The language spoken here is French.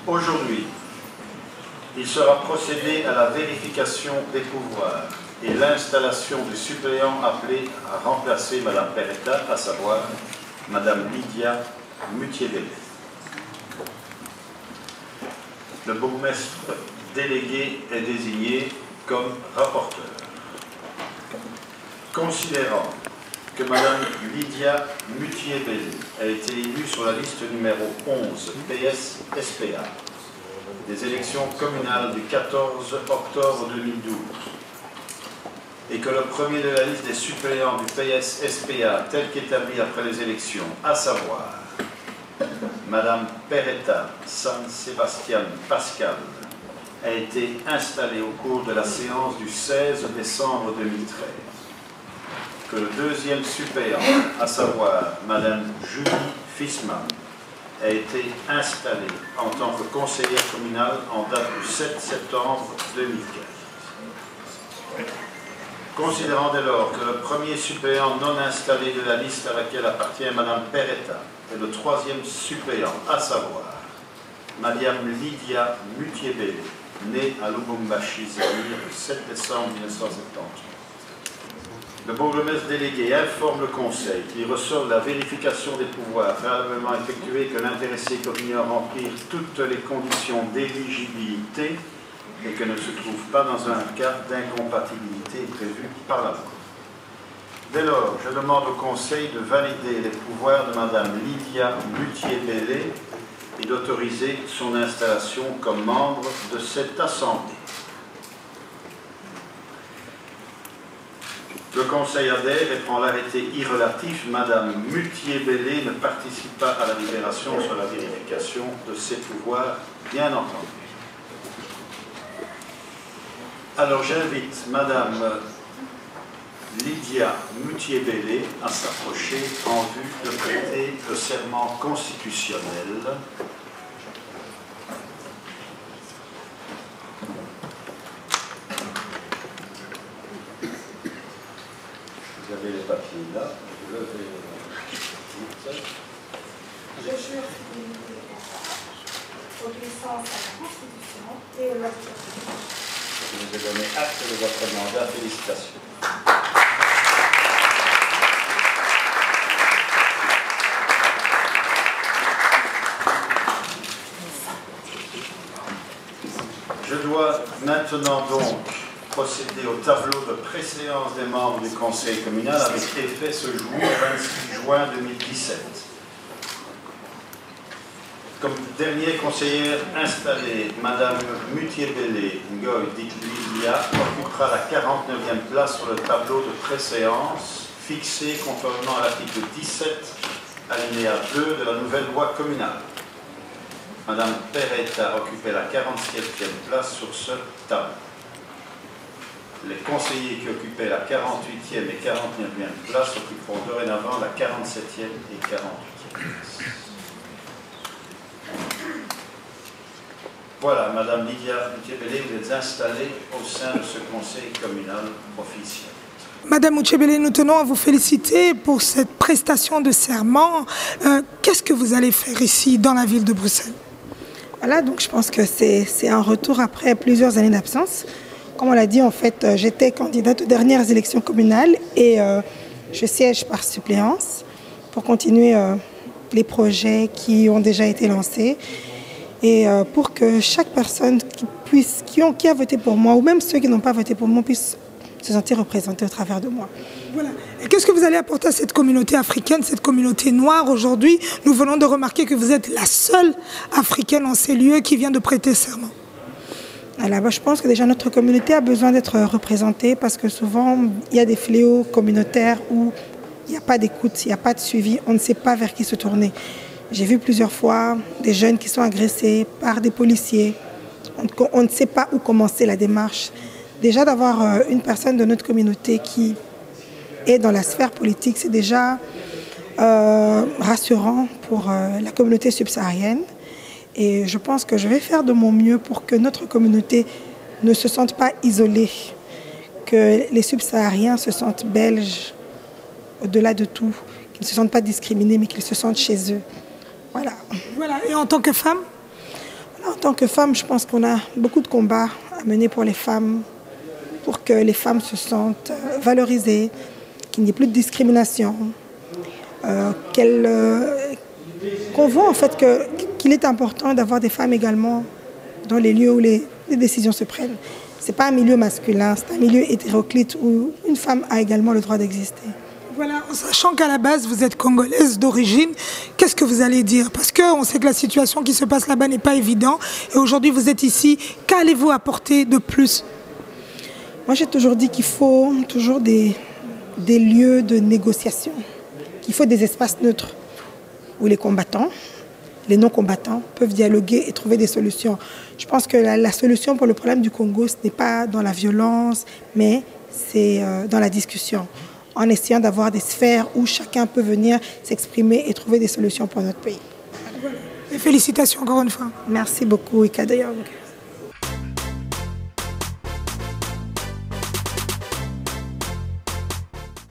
Aujourd'hui, il sera procédé à la vérification des pouvoirs et l'installation du suppléant appelé à remplacer Mme Peretta, à savoir Mme Lydia Mutier-Bellé. Le bourgmestre délégué est désigné comme rapporteur. Considérant que Mme Lydia Mutier-Bellé a été élue sur la liste numéro 11 PS-SPA des élections communales du 14 octobre 2012 et que le premier de la liste des suppléants du PS-SPA tel qu'établi après les élections, à savoir Mme Peretta San Sebastian Pascal, a été installée au cours de la séance du 16 décembre 2013, que le deuxième suppléant, à savoir Mme Julie Fisman, a été installée en tant que conseillère communale en date du 7 septembre 2015. Considérant dès lors que le premier suppléant non installé de la liste à laquelle appartient Mme Peretta et le troisième suppléant, à savoir Mme Lydia Mutier-Bellé, née à Lubumbashi, Zaïre, le 7 décembre 1978, le bourgmestre délégué informe le Conseil qu'il ressort de la vérification des pouvoirs préalablement effectuée que l'intéressé ignore remplir toutes les conditions d'éligibilité et que ne se trouve pas dans un cas d'incompatibilité prévu par la loi. Dès lors, je demande au Conseil de valider les pouvoirs de Mme Lydia Mutier-Bellé et d'autoriser son installation comme membre de cette Assemblée. Le Conseil adhère et prend l'arrêté irrelatif. Mme Mutier-Bellé ne participe pas à la délibération sur la vérification de ses pouvoirs, bien entendu. Alors j'invite Mme Lydia Mutier-Bellé à s'approcher en vue de prêter le serment constitutionnel. Vous avez les papiers là, vous levez Je jure fidélité obéissance à la Constitution et aux lois du Québec. Je vous ai donné acte de votre mandat. Félicitations. Je dois maintenant donc procéder au tableau de préséance des membres du Conseil communal avec effet ce jour, 26 juin 2017. Comme dernière conseillère installée, Mme Mutier-Bellé Ngoy Lydia occupera la 49e place sur le tableau de préséance fixé conformément à l'article 17, alinéa 2 de la nouvelle loi communale. Mme Peretta occupait la 47e place sur ce tableau. Les conseillers qui occupaient la 48e et 49e place occuperont dorénavant la 47e et 48e place. Voilà, Mme Lydia Mutier-Bellé, vous êtes installée au sein de ce conseil communal officiel. Madame Mutier-Bellé, nous tenons à vous féliciter pour cette prestation de serment. Qu'est-ce que vous allez faire ici, dans la ville de Bruxelles? Voilà, donc je pense que c'est un retour après plusieurs années d'absence. Comme on l'a dit, en fait, j'étais candidate aux dernières élections communales et je siège par suppléance pour continuer les projets qui ont déjà été lancés et pour que chaque personne qui a voté pour moi, ou même ceux qui n'ont pas voté pour moi, puissent se sentir représentés au travers de moi. Voilà. Et qu'est-ce que vous allez apporter à cette communauté africaine, cette communauté noire aujourd'hui? Nous venons de remarquer que vous êtes la seule africaine en ces lieux qui vient de prêter serment. Alors, je pense que déjà notre communauté a besoin d'être représentée parce que souvent il y a des fléaux communautaires où il n'y a pas d'écoute, il n'y a pas de suivi, on ne sait pas vers qui se tourner. J'ai vu plusieurs fois des jeunes qui sont agressés par des policiers. On ne sait pas où commencer la démarche. Déjà d'avoir une personne de notre communauté qui est dans la sphère politique, c'est déjà rassurant pour la communauté subsaharienne. Et je pense que je vais faire de mon mieux pour que notre communauté ne se sente pas isolée, que les subsahariens se sentent belges au-delà de tout, qu'ils ne se sentent pas discriminés, mais qu'ils se sentent chez eux. Voilà. Voilà. Et en tant que femme? En tant que femme, je pense qu'on a beaucoup de combats à mener pour les femmes, pour que les femmes se sentent valorisées, qu'il n'y ait plus de discrimination, qu'on voit en fait qu'il est important d'avoir des femmes également dans les lieux où les décisions se prennent. Ce n'est pas un milieu masculin, c'est un milieu hétéroclite où une femme a également le droit d'exister. Voilà, en sachant qu'à la base, vous êtes congolaise d'origine, qu'est-ce que vous allez dire? Parce qu'on sait que la situation qui se passe là-bas n'est pas évidente. Et aujourd'hui, vous êtes ici. Qu'allez-vous apporter de plus? Moi, j'ai toujours dit qu'il faut toujours des lieux de négociation, qu'il faut des espaces neutres où les combattants, les non-combattants peuvent dialoguer et trouver des solutions. Je pense que la solution pour le problème du Congo, ce n'est pas dans la violence, mais c'est dans la discussion, en essayant d'avoir des sphères où chacun peut venir s'exprimer et trouver des solutions pour notre pays. Et félicitations encore une fois. Merci beaucoup, Ika Deyong.